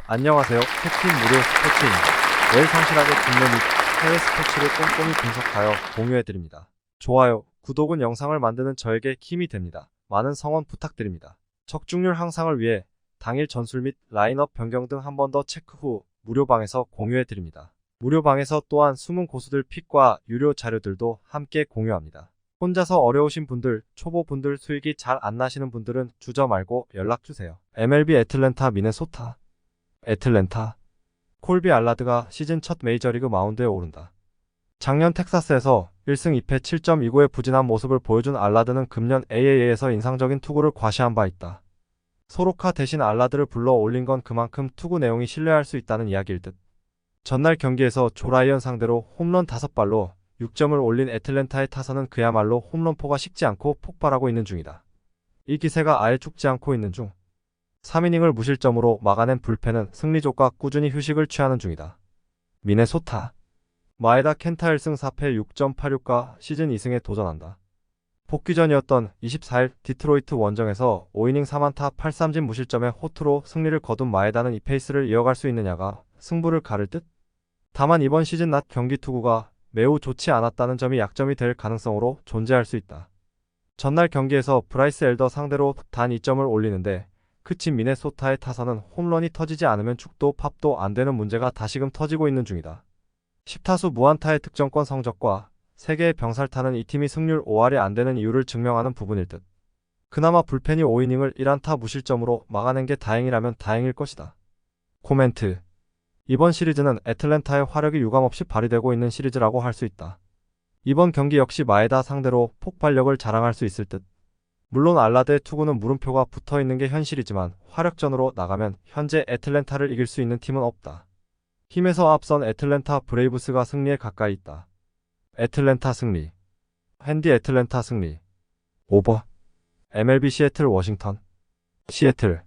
안녕하세요. 캡틴 무료 스포츠입니다. 매일 성실하게 국내 및 해외 스포츠를 꼼꼼히 분석하여 공유해드립니다. 좋아요, 구독은 영상을 만드는 저에게 힘이 됩니다. 많은 성원 부탁드립니다. 적중률 향상을 위해 당일 전술 및 라인업 변경 등 한 번 더 체크 후 무료방에서 공유해드립니다. 무료방에서 또한 숨은 고수들 픽과 유료 자료들도 함께 공유합니다. 혼자서 어려우신 분들, 초보분들 수익이 잘 안 나시는 분들은 주저 말고 연락주세요. MLB 애틀랜타 미네소타 애틀랜타 콜비 알라드가 시즌 첫 메이저리그 마운드에 오른다. 작년 텍사스에서 1승 2패 7.29의 부진한 모습을 보여준 알라드는 금년 AAA에서 인상적인 투구를 과시한 바 있다. 소로카 대신 알라드를 불러 올린 건 그만큼 투구 내용이 신뢰할 수 있다는 이야기일 듯. 전날 경기에서 조라이언 상대로 홈런 5발로 6점을 올린 애틀랜타의 타선은 그야말로 홈런포가 식지 않고 폭발하고 있는 중이다. 이 기세가 아예 죽지 않고 있는 중 3이닝을 무실점으로 막아낸 불펜은 승리조과 꾸준히 휴식을 취하는 중이다. 미네소타 마에다 켄타 1승 4패 6.86과 시즌 2승에 도전한다. 복귀전이었던 24일 디트로이트 원정에서 5이닝 3안타 8삼진 무실점의 호투로 승리를 거둔 마에다는 이 페이스를 이어갈 수 있느냐가 승부를 가를 듯? 다만 이번 시즌 낮 경기 투구가 매우 좋지 않았다는 점이 약점이 될 가능성으로 존재할 수 있다. 전날 경기에서 브라이스 엘더 상대로 단 2점을 올리는데 그친 미네소타의 타선은 홈런이 터지지 않으면 축도 팝도 안 되는 문제가 다시금 터지고 있는 중이다. 10타수 무안타의 득점권 성적과 3개의 병살타는 이 팀이 승률 5할이 안 되는 이유를 증명하는 부분일 듯. 그나마 불펜이 5이닝을 1안타 무실점으로 막아낸 게 다행이라면 다행일 것이다. 코멘트. 이번 시리즈는 애틀랜타의 화력이 유감없이 발휘되고 있는 시리즈라고 할 수 있다. 이번 경기 역시 마에다 상대로 폭발력을 자랑할 수 있을 듯. 물론 알라드의 투구는 물음표가 붙어있는 게 현실이지만 화력전으로 나가면 현재 애틀랜타를 이길 수 있는 팀은 없다. 힘에서 앞선 애틀랜타 브레이브스가 승리에 가까이 있다. 애틀랜타 승리. 핸디 애틀랜타 승리. 오버. MLB 시애틀 워싱턴. 시애틀.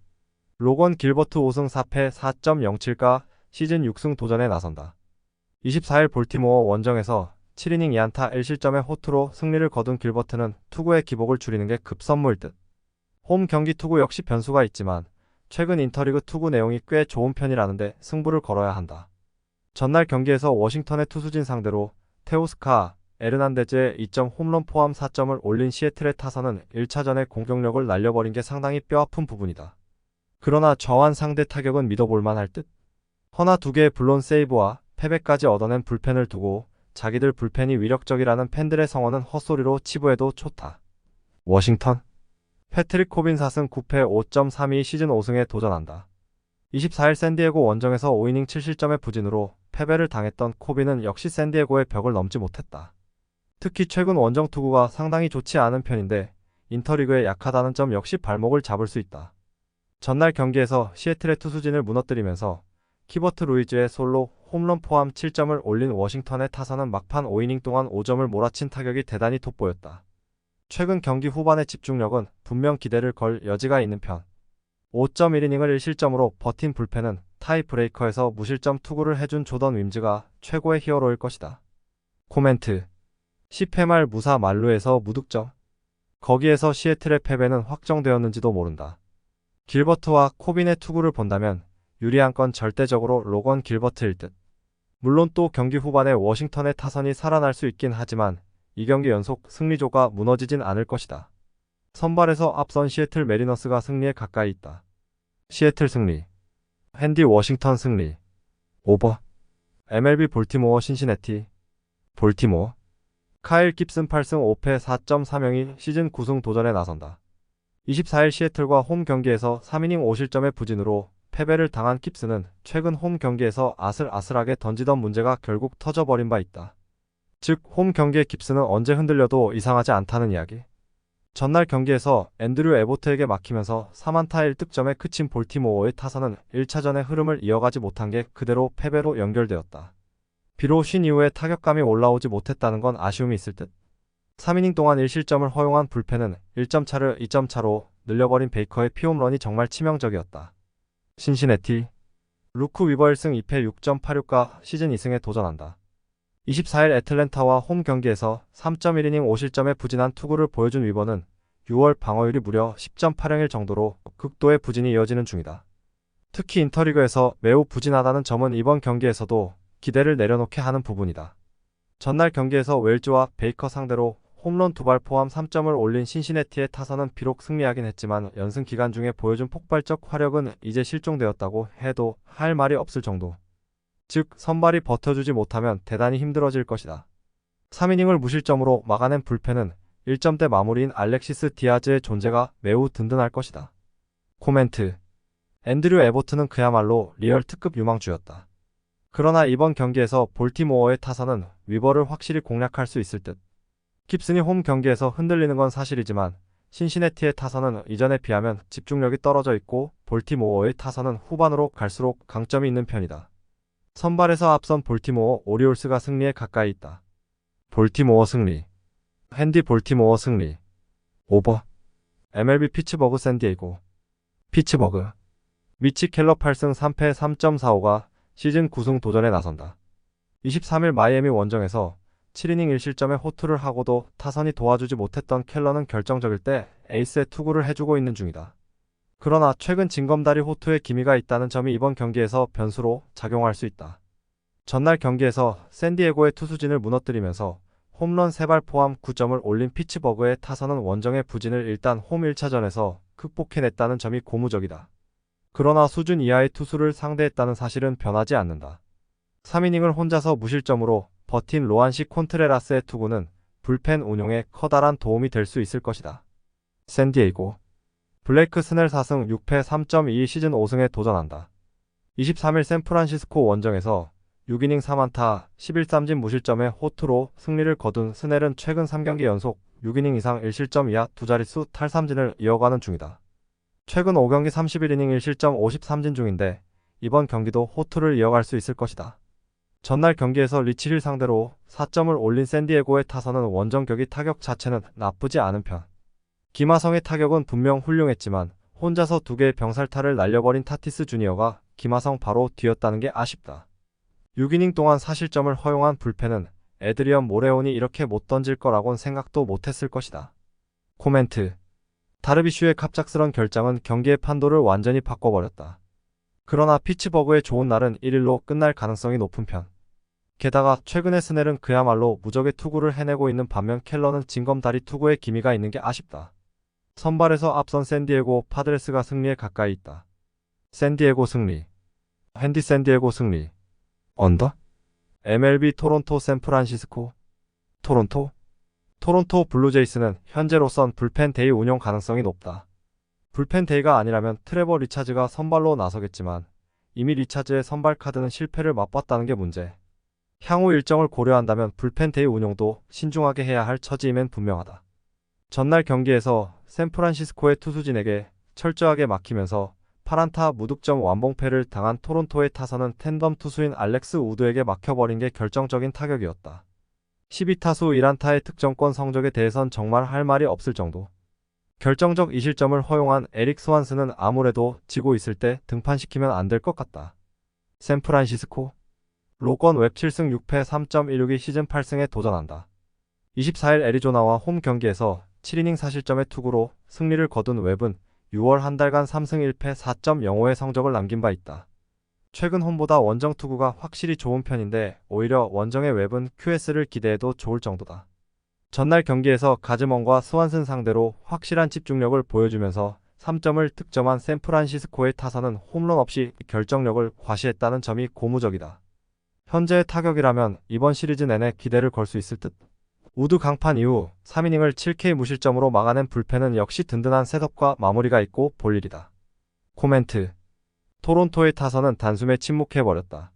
로건 길버트 5승 4패 4.07가 시즌 6승 도전에 나선다. 24일 볼티모어 원정에서 7이닝 2안타 1실점의 호투로 승리를 거둔 길버트는 투구의 기복을 줄이는 게 급선무일 듯. 홈 경기 투구 역시 변수가 있지만 최근 인터리그 투구 내용이 꽤 좋은 편이라는데 승부를 걸어야 한다. 전날 경기에서 워싱턴의 투수진 상대로 테오스카, 에르난데즈의 2점 홈런 포함 4점을 올린 시애틀의 타선은 1차전에 공격력을 날려버린 게 상당히 뼈아픈 부분이다. 그러나 저한 상대 타격은 믿어볼만 할 듯. 허나 2개의 블론 세이브와 패배까지 얻어낸 불펜을 두고 자기들 불펜이 위력적이라는 팬들의 성원은 헛소리로 치부해도 좋다. 워싱턴. 패트릭 코빈 4승 9패 5.32 시즌 5승에 도전한다. 24일 샌디에고 원정에서 5이닝 7실점의 부진으로 패배를 당했던 코빈은 역시 샌디에고의 벽을 넘지 못했다. 특히 최근 원정 투구가 상당히 좋지 않은 편인데 인터리그에 약하다는 점 역시 발목을 잡을 수 있다. 전날 경기에서 시애틀의 투수진을 무너뜨리면서 키버트 루이즈의 솔로 홈런 포함 7점을 올린 워싱턴의 타선은 막판 5이닝 동안 5점을 몰아친 타격이 대단히 돋보였다. 최근 경기 후반의 집중력은 분명 기대를 걸 여지가 있는 편. 5.1이닝을 1실점으로 버틴 불펜은 타이 브레이커에서 무실점 투구를 해준 조던 윈즈가 최고의 히어로일 것이다. 코멘트. 10회 말 무사 만루에서 무득점. 거기에서 시애틀의 패배는 확정되었는지도 모른다. 길버트와 코빈의 투구를 본다면 유리한 건 절대적으로 로건 길버트일 듯. 물론 또 경기 후반에 워싱턴의 타선이 살아날 수 있긴 하지만 이 경기 연속 승리조가 무너지진 않을 것이다. 선발에서 앞선 시애틀 메리너스가 승리에 가까이 있다. 시애틀 승리. 핸디 워싱턴 승리. 오버. MLB 볼티모어 신시내티. 볼티모어. 카일 깁슨 8승 5패 4.30이 시즌 9승 도전에 나선다. 24일 시애틀과 홈 경기에서 3이닝 5실점의 부진으로 패배를 당한 깁스는 최근 홈 경기에서 아슬아슬하게 던지던 문제가 결국 터져버린 바 있다. 즉, 홈 경기의 깁스는 언제 흔들려도 이상하지 않다는 이야기. 전날 경기에서 앤드류 에보트에게 막히면서 3안타 1득점에 그친 볼티모어의 타선은 1차전의 흐름을 이어가지 못한 게 그대로 패배로 연결되었다. 비록 쉰 이후에 타격감이 올라오지 못했다는 건 아쉬움이 있을 듯. 3이닝 동안 1실점을 허용한 불펜은 1점 차를 2점 차로 늘려버린 베이커의 피홈런이 정말 치명적이었다. 신시내티. 루크 위버 1승 2패 6.86과 시즌 2승에 도전한다. 24일 애틀랜타와 홈 경기에서 3.1이닝 5실점의 부진한 투구를 보여준 위버는 6월 방어율이 무려 10.80일 정도로 극도의 부진이 이어지는 중이다. 특히 인터리그에서 매우 부진하다는 점은 이번 경기에서도 기대를 내려놓게 하는 부분이다. 전날 경기에서 웰즈와 베이커 상대로 홈런 2발 포함 3점을 올린 신시내티의 타선은 비록 승리하긴 했지만 연승 기간 중에 보여준 폭발적 화력은 이제 실종되었다고 해도 할 말이 없을 정도. 즉, 선발이 버텨주지 못하면 대단히 힘들어질 것이다. 3이닝을 무실점으로 막아낸 불펜은 1점대 마무리인 알렉시스 디아즈의 존재가 매우 든든할 것이다. 코멘트. 앤드류 에보트는 그야말로 리얼 특급 유망주였다. 그러나 이번 경기에서 볼티모어의 타선은 위버를 확실히 공략할 수 있을 듯. 깁슨이 홈 경기에서 흔들리는 건 사실이지만 신시내티의 타선은 이전에 비하면 집중력이 떨어져 있고 볼티모어의 타선은 후반으로 갈수록 강점이 있는 편이다. 선발에서 앞선 볼티모어 오리올스가 승리에 가까이 있다. 볼티모어 승리. 핸디 볼티모어 승리. 오버. MLB 피츠버그 샌디에이고. 피츠버그. 미치 켈러 8승 3패 3.45가 시즌 9승 도전에 나선다. 23일 마이애미 원정에서 7이닝 1실점에 호투를 하고도 타선이 도와주지 못했던 켈러는 결정적일 때 에이스의 투구를 해주고 있는 중이다. 그러나 최근 징검다리 호투에 기미가 있다는 점이 이번 경기에서 변수로 작용할 수 있다. 전날 경기에서 샌디에고의 투수진을 무너뜨리면서 홈런 3발 포함 9점을 올린 피츠버그의 타선은 원정의 부진을 일단 홈 1차전에서 극복해냈다는 점이 고무적이다. 그러나 수준 이하의 투수를 상대했다는 사실은 변하지 않는다. 3이닝을 혼자서 무실점으로 버틴 로안시 콘트레라스의 투구는 불펜 운용에 커다란 도움이 될 수 있을 것이다. 샌디에이고. 블레이크 스넬 4승 6패 3.22 시즌 5승에 도전한다. 23일 샌프란시스코 원정에서 6이닝 3안타 11삼진 무실점의 호투로 승리를 거둔 스넬은 최근 3경기 연속 6이닝 이상 1실점 이하 두 자릿수 탈삼진을 이어가는 중이다. 최근 5경기 31이닝 1실점 53진 중인데 이번 경기도 호투를 이어갈 수 있을 것이다. 전날 경기에서 리치힐 상대로 4점을 올린 샌디에고의 타선은 원정격이 타격 자체는 나쁘지 않은 편. 김하성의 타격은 분명 훌륭했지만 혼자서 2개의 병살타를 날려버린 타티스 주니어가 김하성 바로 뒤였다는 게 아쉽다. 6이닝 동안 4실점을 허용한 불펜은 에드리언 모레온이 이렇게 못 던질 거라곤 생각도 못했을 것이다. 코멘트. 다르비슈의 갑작스런 결장은 경기의 판도를 완전히 바꿔버렸다. 그러나 피츠버그의 좋은 날은 1일로 끝날 가능성이 높은 편. 게다가 최근의 스넬은 그야말로 무적의 투구를 해내고 있는 반면 켈러는 징검다리 투구에 기미가 있는 게 아쉽다. 선발에서 앞선 샌디에고 파드레스가 승리에 가까이 있다. 샌디에고 승리. 핸디 샌디에고 승리. 언더? MLB 토론토 샌프란시스코. 토론토 블루제이스는 현재로선 불펜 데이 운영 가능성이 높다. 불펜 데이가 아니라면 트레버 리차즈가 선발로 나서겠지만 이미 리차즈의 선발 카드는 실패를 맛봤다는 게 문제. 향후 일정을 고려한다면 불펜 데이 운용도 신중하게 해야 할 처지임엔 분명하다. 전날 경기에서 샌프란시스코의 투수진에게 철저하게 막히면서 8안타 무득점 완봉패를 당한 토론토의 타선은 텐덤 투수인 알렉스 우드에게 막혀버린 게 결정적인 타격이었다. 12타수 1안타의 득점권 성적에 대해선 정말 할 말이 없을 정도. 결정적 2실점을 허용한 에릭 스완스는 아무래도 지고 있을 때 등판시키면 안 될 것 같다. 샌프란시스코. 로건 웹 7승 6패 3.16이 시즌 8승에 도전한다. 24일 애리조나와 홈 경기에서 7이닝 4실점의 투구로 승리를 거둔 웹은 6월 한 달간 3승 1패 4.05의 성적을 남긴 바 있다. 최근 홈보다 원정 투구가 확실히 좋은 편인데 오히려 원정의 웹은 QS를 기대해도 좋을 정도다. 전날 경기에서 가즈먼과 스완슨 상대로 확실한 집중력을 보여주면서 3점을 득점한 샌프란시스코의 타선은 홈런 없이 결정력을 과시했다는 점이 고무적이다. 현재의 타격이라면 이번 시리즈 내내 기대를 걸 수 있을 듯. 우드 강판 이후 3이닝을 7K 무실점으로 막아낸 불펜은 역시 든든한 셋업과 마무리가 있고 볼 일이다. 코멘트. 토론토의 타선은 단숨에 침묵해버렸다.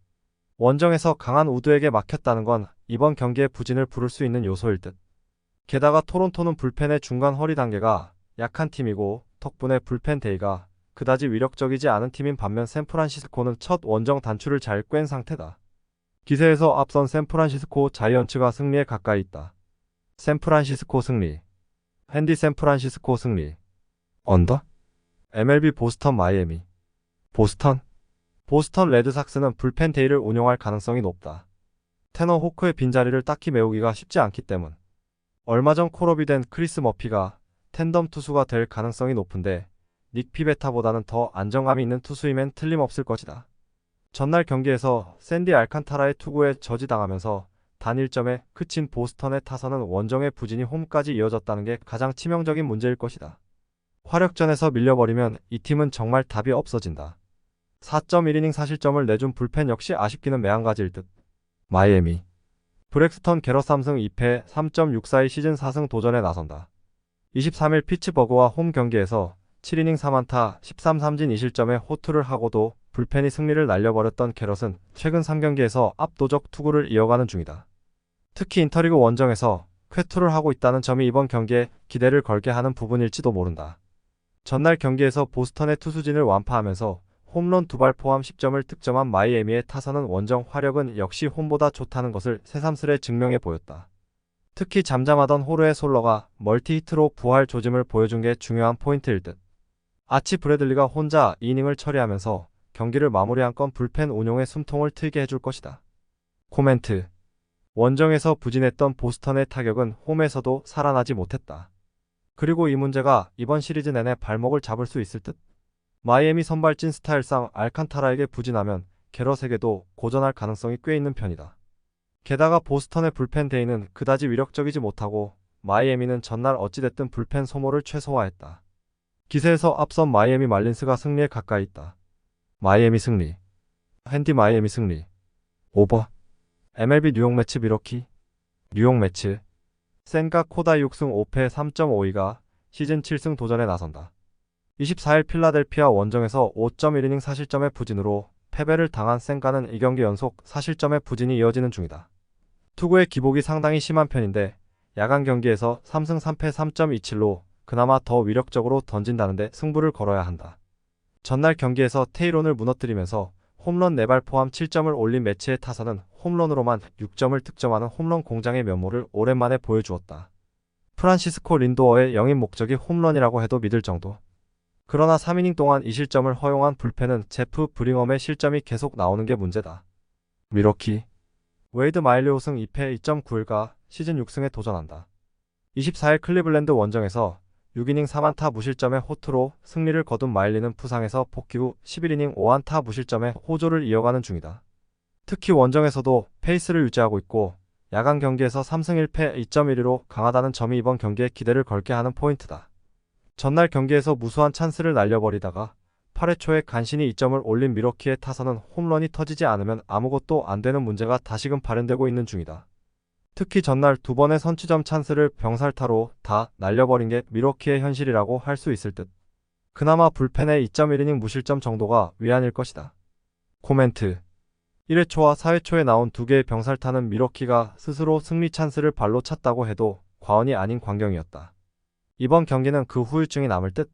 원정에서 강한 우드에게 막혔다는 건 이번 경기의 부진을 부를 수 있는 요소일 듯. 게다가 토론토는 불펜의 중간 허리 단계가 약한 팀이고 덕분에 불펜 데이가 그다지 위력적이지 않은 팀인 반면 샌프란시스코는 첫 원정 단추를 잘 꿰은 상태다. 기세에서 앞선 샌프란시스코 자이언츠가 승리에 가까이 있다. 샌프란시스코 승리. 핸디 샌프란시스코 승리. 언더? MLB 보스턴 마이애미. 보스턴 레드삭스는 불펜 데이를 운용할 가능성이 높다. 테너 호크의 빈자리를 딱히 메우기가 쉽지 않기 때문. 얼마 전 콜업이 된 크리스 머피가 텐덤 투수가 될 가능성이 높은데 닉 피베타보다는 더 안정감이 있는 투수임엔 틀림없을 것이다. 전날 경기에서 샌디 알칸타라의 투구에 저지당하면서 단 1점에 그친 보스턴의 타선은 원정의 부진이 홈까지 이어졌다는 게 가장 치명적인 문제일 것이다. 화력전에서 밀려버리면 이 팀은 정말 답이 없어진다. 4.1이닝 사실점을 내준 불펜 역시 아쉽기는 매한가지일 듯. 마이애미 브렉스턴 게럿 3승 2패 3.64의 시즌 4승 도전에 나선다. 23일 피츠버그와 홈 경기에서 7이닝 3안타 13삼진 2실점에 호투를 하고도 불펜이 승리를 날려버렸던 게럿은 최근 3경기에서 압도적 투구를 이어가는 중이다. 특히 인터리그 원정에서 쾌투를 하고 있다는 점이 이번 경기에 기대를 걸게 하는 부분일지도 모른다. 전날 경기에서 보스턴의 투수진을 완파하면서 홈런 2발 포함 10점을 득점한 마이애미의 타선은 원정 화력은 역시 홈보다 좋다는 것을 새삼스레 증명해 보였다. 특히 잠잠하던 호르의 솔러가 멀티히트로 부활 조짐을 보여준 게 중요한 포인트일 듯. 아치 브래들리가 혼자 이닝을 처리하면서 경기를 마무리한 건 불펜 운용의 숨통을 트이게 해줄 것이다. 코멘트. 원정에서 부진했던 보스턴의 타격은 홈에서도 살아나지 못했다. 그리고 이 문제가 이번 시리즈 내내 발목을 잡을 수 있을 듯. 마이애미 선발진 스타일상 알칸타라에게 부진하면 게럿에게도 고전할 가능성이 꽤 있는 편이다. 게다가 보스턴의 불펜 데이는 그다지 위력적이지 못하고 마이애미는 전날 어찌됐든 불펜 소모를 최소화했다. 기세에서 앞선 마이애미 말린스가 승리에 가까이 있다. 마이애미 승리. 핸디 마이애미 승리. 오버. MLB 뉴욕 매치 미러키. 뉴욕 매치. 센과 코다이 6승 5패 3.52가 시즌 7승 도전에 나선다. 24일 필라델피아 원정에서 5.1이닝 사실점의 부진으로 패배를 당한 센가는 2경기 연속 사실점의 부진이 이어지는 중이다. 투구의 기복이 상당히 심한 편인데 야간 경기에서 3승 3패 3.27로 그나마 더 위력적으로 던진다는데 승부를 걸어야 한다. 전날 경기에서 테이론을 무너뜨리면서 홈런 4발 포함 7점을 올린 매치의 타선은 홈런으로만 6점을 득점하는 홈런 공장의 면모를 오랜만에 보여주었다. 프란시스코 린도어의 영입 목적이 홈런이라고 해도 믿을 정도. 그러나 3이닝 동안 2실점을 허용한 불펜은 제프 브링엄의 실점이 계속 나오는 게 문제다. 미러키. 웨이드 마일리 5승 2패 2.91가 시즌 6승에 도전한다. 24일 클리블랜드 원정에서 6이닝 3안타 무실점의 호투로 승리를 거둔 마일리는 부상에서 복귀 후 11이닝 5안타 무실점의 호조를 이어가는 중이다. 특히 원정에서도 페이스를 유지하고 있고 야간 경기에서 3승 1패 2.12로 강하다는 점이 이번 경기에 기대를 걸게 하는 포인트다. 전날 경기에서 무수한 찬스를 날려버리다가 8회 초에 간신히 2점을 올린 미러키의 타선은 홈런이 터지지 않으면 아무것도 안 되는 문제가 다시금 발현되고 있는 중이다. 특히 전날 2번의 선취점 찬스를 병살타로 다 날려버린 게 미러키의 현실이라고 할 수 있을 듯. 그나마 불펜의 2.1이닝 무실점 정도가 위안일 것이다. 코멘트. 1회 초와 4회 초에 나온 2개의 병살타는 미러키가 스스로 승리 찬스를 발로 찼다고 해도 과언이 아닌 광경이었다. 이번 경기는 그 후유증이 남을 듯.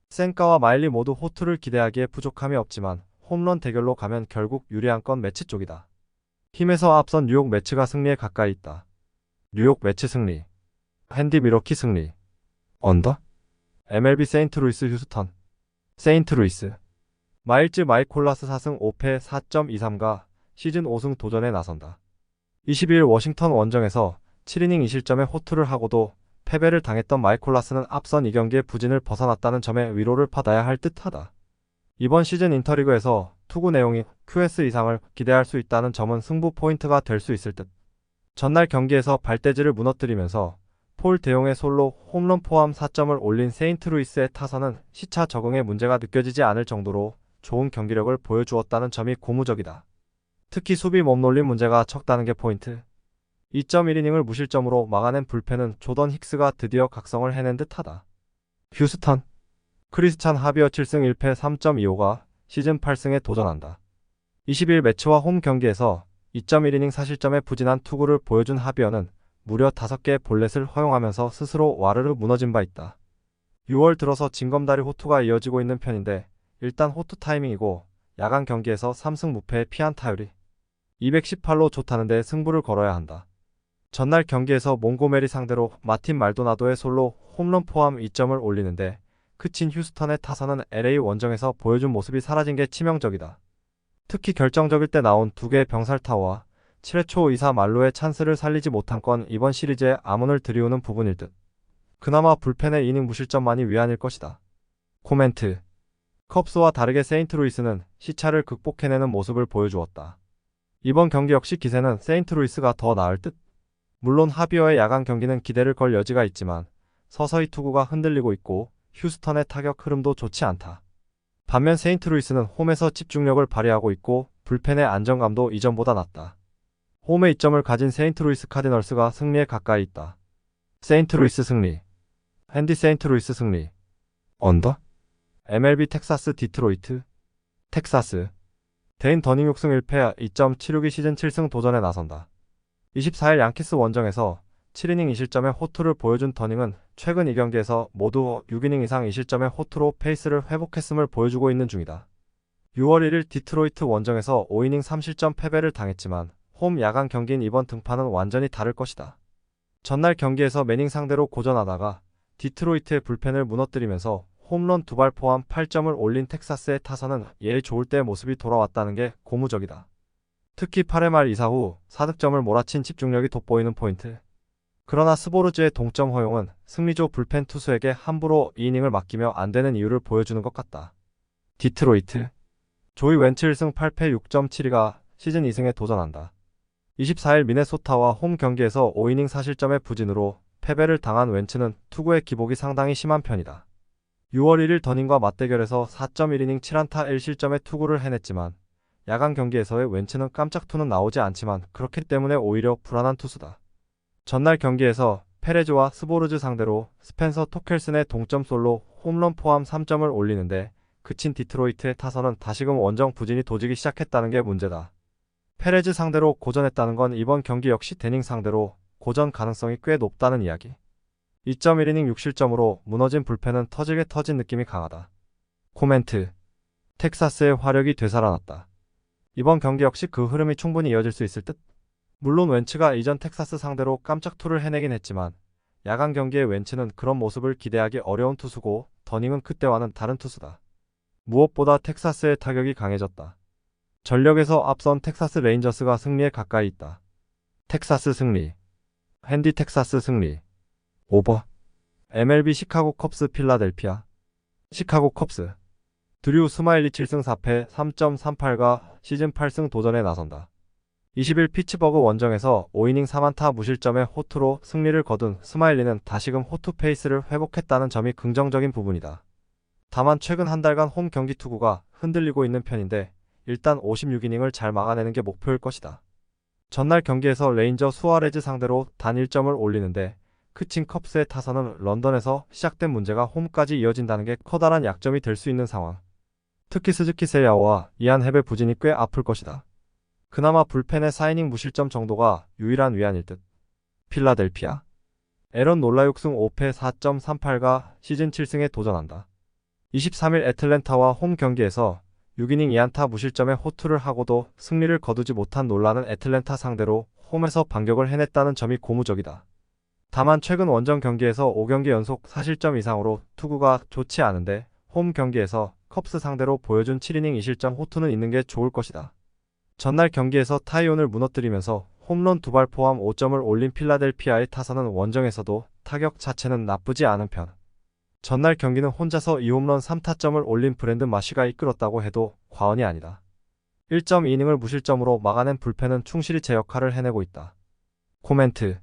센카와 마일리 모두 호투를 기대하기에 부족함이 없지만 홈런 대결로 가면 결국 유리한 건 매치 쪽이다. 힘에서 앞선 뉴욕 매치가 승리에 가까이 있다. 뉴욕 매치 승리. 핸디 미러키 승리. 언더? MLB 세인트루이스 휴스턴. 세인트루이스. 마일즈 마이콜라스 4승 5패 4.23가 시즌 5승 도전에 나선다. 22일 워싱턴 원정에서 7이닝 2실점의 호투를 하고도 패배를 당했던 마이콜라스는 앞선 2경기의 부진을 벗어났다는 점에 위로를 받아야 할 듯하다. 이번 시즌 인터리그에서 투구 내용이 QS 이상을 기대할 수 있다는 점은 승부 포인트가 될 수 있을 듯. 전날 경기에서 발대지를 무너뜨리면서 폴 대용의 솔로 홈런 포함 4점을 올린 세인트루이스의 타선은 시차 적응에 문제가 느껴지지 않을 정도로 좋은 경기력을 보여주었다는 점이 고무적이다. 특히 수비 몸놀림 문제가 적다는 게 포인트. 2.1이닝을 무실점으로 막아낸 불펜은 조던 힉스가 드디어 각성을 해낸 듯하다. 휴스턴. 크리스찬 하비어 7승 1패 3.25가 시즌 8승에 도전한다. 20일 매치와 홈 경기에서 2.1이닝 사실점에 부진한 투구를 보여준 하비어는 무려 5개의 볼넷을 허용하면서 스스로 와르르 무너진 바 있다. 6월 들어서 징검다리 호투가 이어지고 있는 편인데 일단 호투 타이밍이고 야간 경기에서 3승 무패의 피안타율이 218로 좋다는데 승부를 걸어야 한다. 전날 경기에서 몽고메리 상대로 마틴 말도나도의 솔로 홈런 포함 2점을 올리는데 그친 휴스턴의 타선은 LA 원정에서 보여준 모습이 사라진 게 치명적이다. 특히 결정적일 때 나온 2개의 병살타와 7회 초 2사 말로의 찬스를 살리지 못한 건 이번 시리즈에 암운을 들이우는 부분일 듯. 그나마 불펜의 이닝 무실점만이 위안일 것이다. 코멘트. 컵스와 다르게 세인트루이스는 시차를 극복해내는 모습을 보여주었다. 이번 경기 역시 기세는 세인트루이스가 더 나을 듯. 물론 하비어의 야간 경기는 기대를 걸 여지가 있지만 서서히 투구가 흔들리고 있고 휴스턴의 타격 흐름도 좋지 않다. 반면 세인트루이스는 홈에서 집중력을 발휘하고 있고 불펜의 안정감도 이전보다 낮다. 홈에 이점을 가진 세인트루이스 카디널스가 승리에 가까이 있다. 세인트루이스 승리. 핸디 세인트루이스 승리. 언더? MLB 텍사스 디트로이트. 텍사스. 데인 더닝 6승 1패 2.76이 시즌 7승 도전에 나선다. 24일 양키스 원정에서 7이닝 2실점의 호투를 보여준 더닝은 최근 2경기에서 모두 6이닝 이상 2실점의 호투로 페이스를 회복했음을 보여주고 있는 중이다. 6월 1일 디트로이트 원정에서 5이닝 3실점 패배를 당했지만 홈 야간 경기인 이번 등판은 완전히 다를 것이다. 전날 경기에서 매닝 상대로 고전하다가 디트로이트의 불펜을 무너뜨리면서 홈런 2발 포함 8점을 올린 텍사스의 타선은 예의 좋을 때의 모습이 돌아왔다는 게 고무적이다. 특히 8회 말 이사 후 4득점을 몰아친 집중력이 돋보이는 포인트. 그러나 스보르즈의 동점 허용은 승리조 불펜 투수에게 함부로 이닝을 맡기며 안 되는 이유를 보여주는 것 같다. 디트로이트. 조이 웬츠 1승 8패 6.72가 시즌 2승에 도전한다. 24일 미네소타와 홈 경기에서 5이닝 4실점의 부진으로 패배를 당한 웬츠는 투구의 기복이 상당히 심한 편이다. 6월 1일 더닝과 맞대결에서 4.1이닝 7안타 1실점의 투구를 해냈지만 야간 경기에서의 웬츠는 깜짝 투는 나오지 않지만 그렇기 때문에 오히려 불안한 투수다. 전날 경기에서 페레즈와 스보르즈 상대로 스펜서 토켈슨의 동점 솔로 홈런 포함 3점을 올리는데 그친 디트로이트의 타선은 다시금 원정 부진이 도지기 시작했다는 게 문제다. 페레즈 상대로 고전했다는 건 이번 경기 역시 데닝 상대로 고전 가능성이 꽤 높다는 이야기. 2.1이닝 6실점으로 무너진 불펜은 터지게 터진 느낌이 강하다. 코멘트. 텍사스의 화력이 되살아났다. 이번 경기 역시 그 흐름이 충분히 이어질 수 있을 듯. 물론 웬츠가 이전 텍사스 상대로 깜짝 투를 해내긴 했지만 야간 경기의 웬츠는 그런 모습을 기대하기 어려운 투수고 더닝은 그때와는 다른 투수다. 무엇보다 텍사스의 타격이 강해졌다. 전력에서 앞선 텍사스 레인저스가 승리에 가까이 있다. 텍사스 승리. 핸디 텍사스 승리. 오버. MLB 시카고 컵스 필라델피아. 시카고 컵스. 드류 스마일리 7승 4패 3.38가 시즌 8승 도전에 나선다. 20일 피츠버그 원정에서 5이닝 3안타 무실점의 호투로 승리를 거둔 스마일리는 다시금 호투 페이스를 회복했다는 점이 긍정적인 부분이다. 다만 최근 한 달간 홈 경기 투구가 흔들리고 있는 편인데 일단 56이닝을 잘 막아내는 게 목표일 것이다. 전날 경기에서 레인저 수아레즈 상대로 단 1점을 올리는데 그친 컵스의 타선은 런던에서 시작된 문제가 홈까지 이어진다는 게 커다란 약점이 될 수 있는 상황. 특히 스즈키 세야오와 이안 헵의 부진이 꽤 아플 것이다. 그나마 불펜의 4이닝 무실점 정도가 유일한 위안일 듯. 필라델피아. 에런 놀라 6승 5패 4.38가 시즌 7승에 도전한다. 23일 애틀랜타와 홈 경기에서 6이닝 2안타 무실점의 호투를 하고도 승리를 거두지 못한 놀라는 애틀랜타 상대로 홈에서 반격을 해냈다는 점이 고무적이다. 다만 최근 원정 경기에서 5경기 연속 4실점 이상으로 투구가 좋지 않은데 홈 경기에서 컵스 상대로 보여준 7이닝 2실점 호투는 있는 게 좋을 것이다. 전날 경기에서 타이온을 무너뜨리면서 홈런 2발 포함 5점을 올린 필라델피아의 타선은 원정에서도 타격 자체는 나쁘지 않은 편. 전날 경기는 혼자서 2홈런 3타점을 올린 브랜든 마쉬가 이끌었다고 해도 과언이 아니다. 1.2이닝을 무실점으로 막아낸 불펜은 충실히 제 역할을 해내고 있다. 코멘트.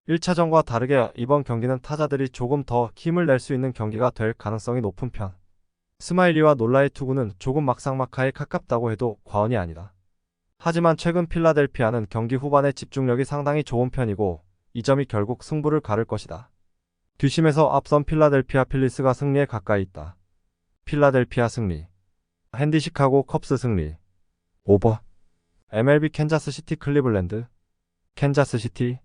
1차전과 다르게 이번 경기는 타자들이 조금 더 힘을 낼 수 있는 경기가 될 가능성이 높은 편. 스마일리와 놀라의 투구는 조금 막상막하에 가깝다고 해도 과언이 아니다. 하지만 최근 필라델피아는 경기 후반에 집중력이 상당히 좋은 편이고 이 점이 결국 승부를 가를 것이다. 뒷심에서 앞선 필라델피아 필리스가 승리에 가까이 있다. 필라델피아 승리. 핸디 시카고 컵스 승리. 오버. MLB 캔자스시티 클리블랜드. 캔자스시티.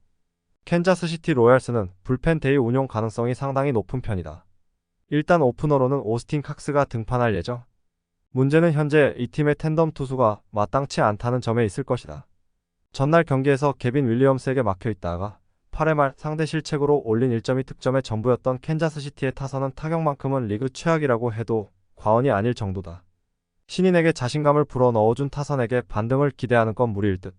캔자스시티 로얄스는 불펜 데이 운용 가능성이 상당히 높은 편이다. 일단 오프너로는 오스틴 칵스가 등판할 예정. 문제는 현재 이 팀의 텐덤 투수가 마땅치 않다는 점에 있을 것이다. 전날 경기에서 개빈 윌리엄스에게 막혀있다가 8회 말 상대 실책으로 올린 1점이 득점의 전부였던 캔자스시티의 타선은 타격만큼은 리그 최악이라고 해도 과언이 아닐 정도다. 신인에게 자신감을 불어넣어준 타선에게 반등을 기대하는 건 무리일 듯.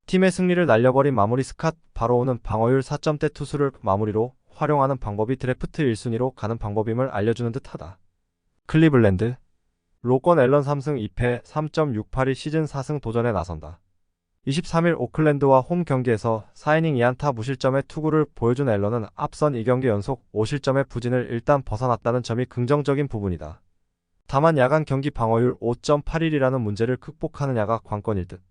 팀의 승리를 날려버린 마무리 스캇 바로우는 방어율 4점대 투수를 마무리로 활용하는 방법이 드래프트 1순위로 가는 방법임을 알려주는 듯하다. 클리블랜드. 로건 앨런 3승 2패 3.682 시즌 4승 도전에 나선다. 23일 오클랜드와 홈 경기에서 4이닝 2안타 무실점의 투구를 보여준 앨런은 앞선 2경기 연속 5실점의 부진을 일단 벗어났다는 점이 긍정적인 부분이다. 다만 야간 경기 방어율 5.81이라는 문제를 극복하느냐가 관건일 듯.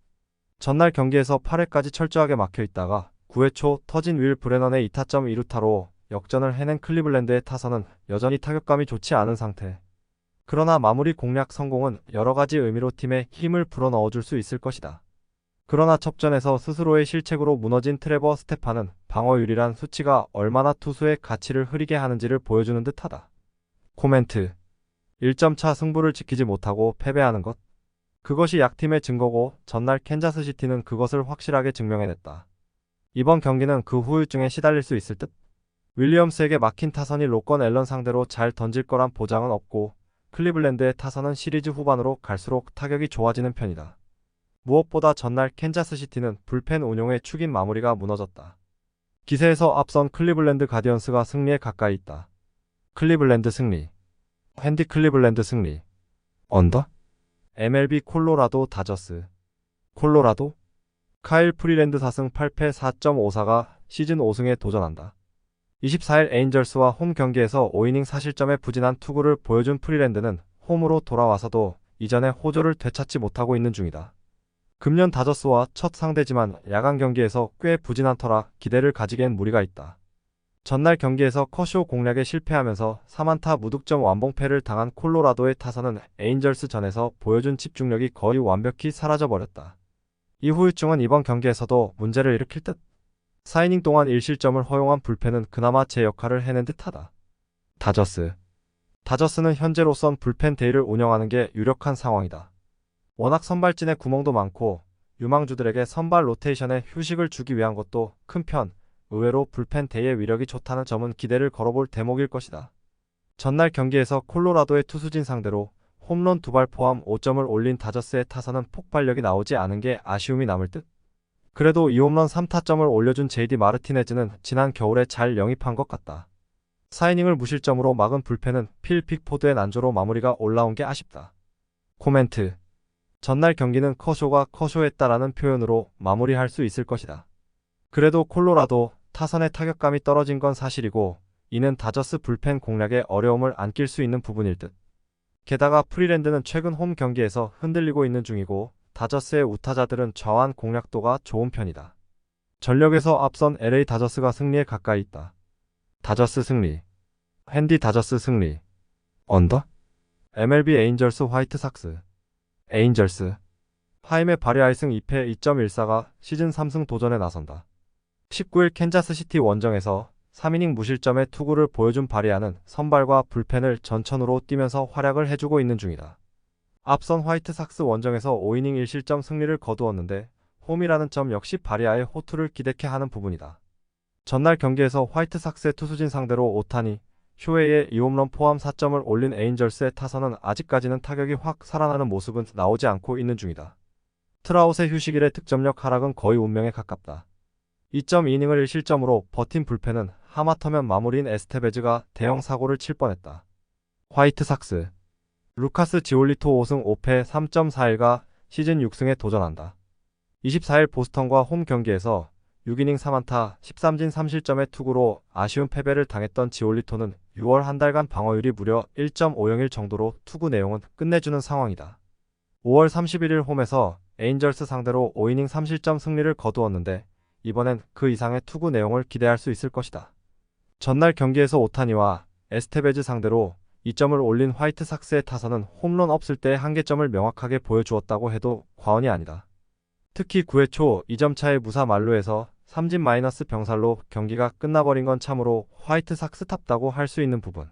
전날 경기에서 8회까지 철저하게 막혀있다가 9회 초 터진 윌 브레넌의 2타점 2루타로 역전을 해낸 클리블랜드의 타선은 여전히 타격감이 좋지 않은 상태. 그러나 마무리 공략 성공은 여러가지 의미로 팀에 힘을 불어넣어줄 수 있을 것이다. 그러나 첩전에서 스스로의 실책으로 무너진 트레버 스테판은 방어율이란 수치가 얼마나 투수의 가치를 흐리게 하는지를 보여주는 듯하다. 코멘트. 1점 차 승부를 지키지 못하고 패배하는 것. 그것이 약팀의 증거고 전날 캔자스시티는 그것을 확실하게 증명해냈다. 이번 경기는 그 후유증에 시달릴 수 있을 듯. 윌리엄스에게 막힌 타선이 로건 앨런 상대로 잘 던질 거란 보장은 없고 클리블랜드의 타선은 시리즈 후반으로 갈수록 타격이 좋아지는 편이다. 무엇보다 전날 캔자스시티는 불펜 운용의 축인 마무리가 무너졌다. 기세에서 앞선 클리블랜드 가디언스가 승리에 가까이 있다. 클리블랜드 승리. 핸디 클리블랜드 승리. 언더? MLB 콜로라도 다저스. 콜로라도? 카일 프리랜드 4승 8패 4.54가 시즌 5승에 도전한다. 24일 에인절스와 홈 경기에서 5이닝 4실점의 부진한 투구를 보여준 프리랜드는 홈으로 돌아와서도 이전의 호조를 되찾지 못하고 있는 중이다. 금년 다저스와 첫 상대지만 야간 경기에서 꽤 부진한 터라 기대를 가지기엔 무리가 있다. 전날 경기에서 커쇼 공략에 실패하면서 3안타 무득점 완봉패를 당한 콜로라도의 타선은 에인절스 전에서 보여준 집중력이 거의 완벽히 사라져버렸다. 이 후유증은 이번 경기에서도 문제를 일으킬 듯. 4이닝 동안 1실점을 허용한 불펜은 그나마 제 역할을 해낸 듯하다. 다저스는 현재로선 불펜 데이를 운영하는 게 유력한 상황이다. 워낙 선발진에 구멍도 많고 유망주들에게 선발 로테이션에 휴식을 주기 위한 것도 큰 편, 의외로 불펜 데이의 위력이 좋다는 점은 기대를 걸어볼 대목일 것이다. 전날 경기에서 콜로라도의 투수진 상대로 홈런 2발 포함 5점을 올린 다저스의 타선은 폭발력이 나오지 않은 게 아쉬움이 남을 듯. 그래도 2홈런 3타점을 올려준 JD 마르티네즈는 지난 겨울에 잘 영입한 것 같다. 4이닝을 무실점으로 막은 불펜은 필 픽포드의 난조로 마무리가 올라온 게 아쉽다. 코멘트. 전날 경기는 커쇼가 커쇼했다라는 표현으로 마무리할 수 있을 것이다. 그래도 콜로라도 타선의 타격감이 떨어진 건 사실이고 이는 다저스 불펜 공략에 어려움을 안길 수 있는 부분일 듯. 게다가 프리랜드는 최근 홈 경기에서 흔들리고 있는 중이고 다저스의 우타자들은 좌완 공략도가 좋은 편이다. 전력에서 앞선 LA 다저스가 승리에 가까이 있다. 다저스 승리. 핸디 다저스 승리. 언더? MLB 에인절스 화이트삭스. 에인절스. 하임의 바리아이승 2패 2.14가 시즌 3승 도전에 나선다. 19일 캔자스시티 원정에서 3이닝 무실점의 투구를 보여준 바리아는 선발과 불펜을 전천후로 뛰면서 활약을 해주고 있는 중이다. 앞선 화이트삭스 원정에서 5이닝 1실점 승리를 거두었는데 홈이라는 점 역시 바리아의 호투를 기대케 하는 부분이다. 전날 경기에서 화이트삭스의 투수진 상대로 오타니, 쇼헤이의 2홈런 포함 4점을 올린 에인절스의 타선은 아직까지는 타격이 확 살아나는 모습은 나오지 않고 있는 중이다. 트라웃의 휴식일의 득점력 하락은 거의 운명에 가깝다. 2.2이닝을 1실점으로 버틴 불펜은 하마터면 마무리인 에스테베즈가 대형 사고를 칠 뻔했다. 화이트삭스. 루카스 지올리토 5승 5패 3.41가 시즌 6승에 도전한다. 24일 보스턴과 홈 경기에서 6이닝 3안타 13진 3실점의 투구로 아쉬운 패배를 당했던 지올리토는 6월 한 달간 방어율이 무려 1.501 정도로 투구 내용은 끝내주는 상황이다. 5월 31일 홈에서 에인절스 상대로 5이닝 3실점 승리를 거두었는데 이번엔 그 이상의 투구 내용을 기대할 수 있을 것이다. 전날 경기에서 오타니와 에스테베즈 상대로 2점을 올린 화이트삭스의 타선은 홈런 없을 때의 한계점을 명확하게 보여주었다고 해도 과언이 아니다. 특히 9회 초 2점 차의 무사 만루에서 삼진 마이너스 병살로 경기가 끝나버린 건 참으로 화이트삭스답다고 할 수 있는 부분.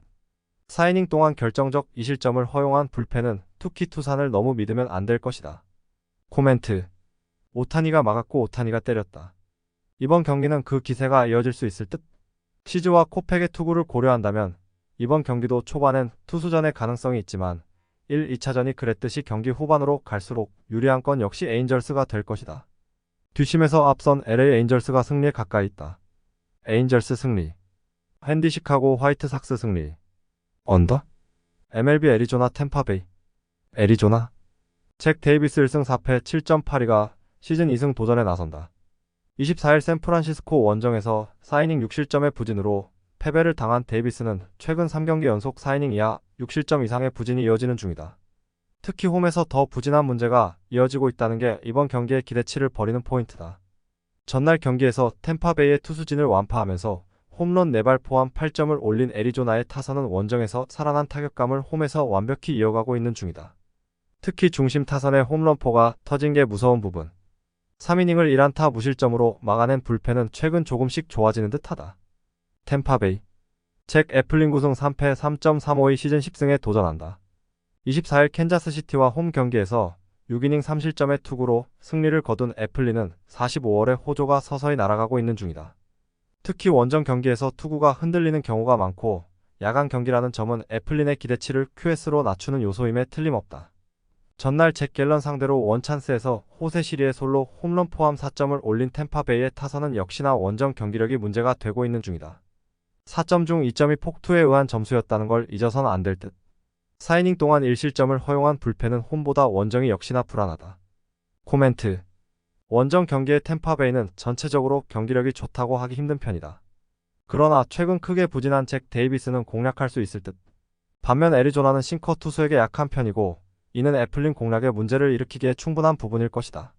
4이닝 동안 결정적 2실점을 허용한 불펜은 투키 투산을 너무 믿으면 안 될 것이다. 코멘트. 오타니가 막았고 오타니가 때렸다. 이번 경기는 그 기세가 이어질 수 있을 듯. 시즈와 코팩의 투구를 고려한다면 이번 경기도 초반엔 투수전의 가능성이 있지만 1, 2차전이 그랬듯이 경기 후반으로 갈수록 유리한 건 역시 에인절스가 될 것이다. 뒷심에서 앞선 LA 에인절스가 승리에 가까이 있다. 에인절스 승리. 핸디 시카고 화이트삭스 승리. 언더? MLB 애리조나 템파베이. 애리조나. 잭 데이비스 1승 4패 7.82가 시즌 2승 도전에 나선다. 24일 샌프란시스코 원정에서 4이닝 6실점의 부진으로 패배를 당한 데이비스는 최근 3경기 연속 4이닝 이하 6실점 이상의 부진이 이어지는 중이다. 특히 홈에서 더 부진한 문제가 이어지고 있다는 게 이번 경기의 기대치를 벌이는 포인트다. 전날 경기에서 템파베이의 투수진을 완파하면서 홈런 4발 포함 8점을 올린 애리조나의 타선은 원정에서 살아난 타격감을 홈에서 완벽히 이어가고 있는 중이다. 특히 중심 타선의 홈런포가 터진 게 무서운 부분. 3이닝을 1안타 무실점으로 막아낸 불펜은 최근 조금씩 좋아지는 듯하다. 템파베이. 잭 애플린 9승 3패 3.352 시즌 10승에 도전한다. 24일 캔자스시티와 홈 경기에서 6이닝 3실점의 투구로 승리를 거둔 애플린은 45월에 호조가 서서히 날아가고 있는 중이다. 특히 원정 경기에서 투구가 흔들리는 경우가 많고 야간 경기라는 점은 애플린의 기대치를 QS로 낮추는 요소임에 틀림없다. 전날 잭 갤런 상대로 원찬스에서 호세 시리의 솔로 홈런 포함 4점을 올린 템파베이의 타선은 역시나 원정 경기력이 문제가 되고 있는 중이다. 4점 중 2점이 폭투에 의한 점수였다는 걸 잊어선 안 될 듯. 4이닝 동안 1실점을 허용한 불펜은 홈보다 원정이 역시나 불안하다. 코멘트. 원정 경기의 템파베이는 전체적으로 경기력이 좋다고 하기 힘든 편이다. 그러나 최근 크게 부진한 잭 데이비스는 공략할 수 있을 듯. 반면 애리조나는 싱커 투수에게 약한 편이고 이는 애플린 공략에 문제를 일으키기에 충분한 부분일 것이다.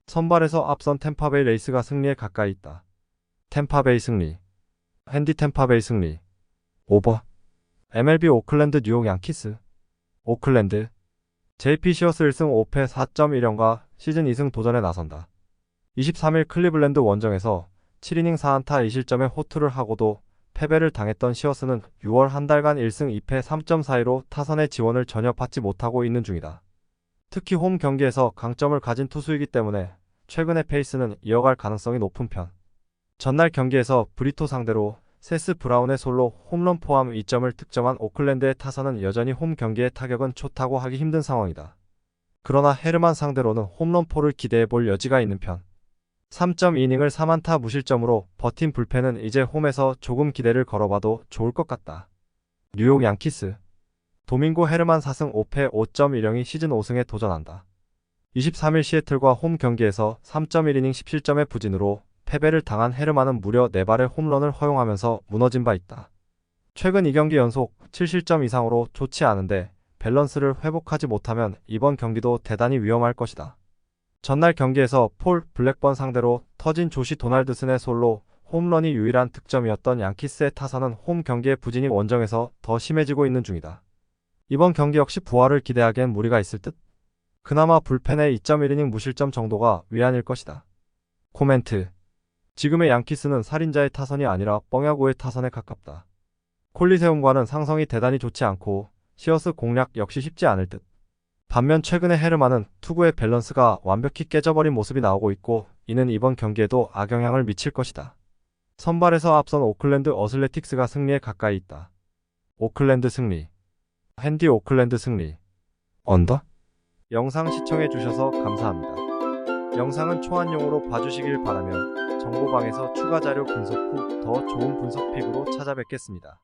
선발에서 앞선 템파베이 레이스가 승리에 가까이 있다. 템파베이 승리. 핸디 템파베이 승리. 오버. MLB 오클랜드 뉴욕 양키스. 오클랜드. JP 시어스 1승 5패 4.1령과 시즌 2승 도전에 나선다. 23일 클리블랜드 원정에서 7이닝 4안타 2실점의 호투를 하고도 패배를 당했던 시어스는 6월 한 달간 1승 2패 3.42로 타선의 지원을 전혀 받지 못하고 있는 중이다. 특히 홈 경기에서 강점을 가진 투수이기 때문에 최근의 페이스는 이어갈 가능성이 높은 편. 전날 경기에서 브리토 상대로 세스 브라운의 솔로 홈런 포함 2점을 득점한 오클랜드의 타선은 여전히 홈 경기의 타격은 좋다고 하기 힘든 상황이다. 그러나 헤르만 상대로는 홈런포를 기대해볼 여지가 있는 편. 3.2이닝을 3안타 무실점으로 버틴 불펜은 이제 홈에서 조금 기대를 걸어봐도 좋을 것 같다. 뉴욕 양키스. 도밍고 헤르만 4승 5패 5.10이 시즌 5승에 도전한다. 23일 시애틀과 홈 경기에서 3.1이닝 10실점의 부진으로 패배를 당한 헤르만은 무려 4발의 홈런을 허용하면서 무너진 바 있다. 최근 2경기 연속 7실점 이상으로 좋지 않은데 밸런스를 회복하지 못하면 이번 경기도 대단히 위험할 것이다. 전날 경기에서 폴 블랙번 상대로 터진 조시 도널드슨의 솔로 홈런이 유일한 득점이었던 양키스의 타선은 홈 경기의 부진이 원정에서 더 심해지고 있는 중이다. 이번 경기 역시 부활을 기대하기엔 무리가 있을 듯. 그나마 불펜의 2.1이닝 무실점 정도가 위안일 것이다. 코멘트. 지금의 양키스는 살인자의 타선이 아니라 뻥야구의 타선에 가깝다. 콜리세움과는 상성이 대단히 좋지 않고 시어스 공략 역시 쉽지 않을 듯. 반면 최근의 헤르만은 투구의 밸런스가 완벽히 깨져버린 모습이 나오고 있고 이는 이번 경기에도 악영향을 미칠 것이다. 선발에서 앞선 오클랜드 어슬레틱스가 승리에 가까이 있다. 오클랜드 승리. 핸디 오클랜드 승리. 언더? 영상 시청해주셔서 감사합니다. 영상은 초안용으로 봐주시길 바라며 정보방에서 추가 자료 분석 후 더 좋은 분석 픽으로 찾아뵙겠습니다.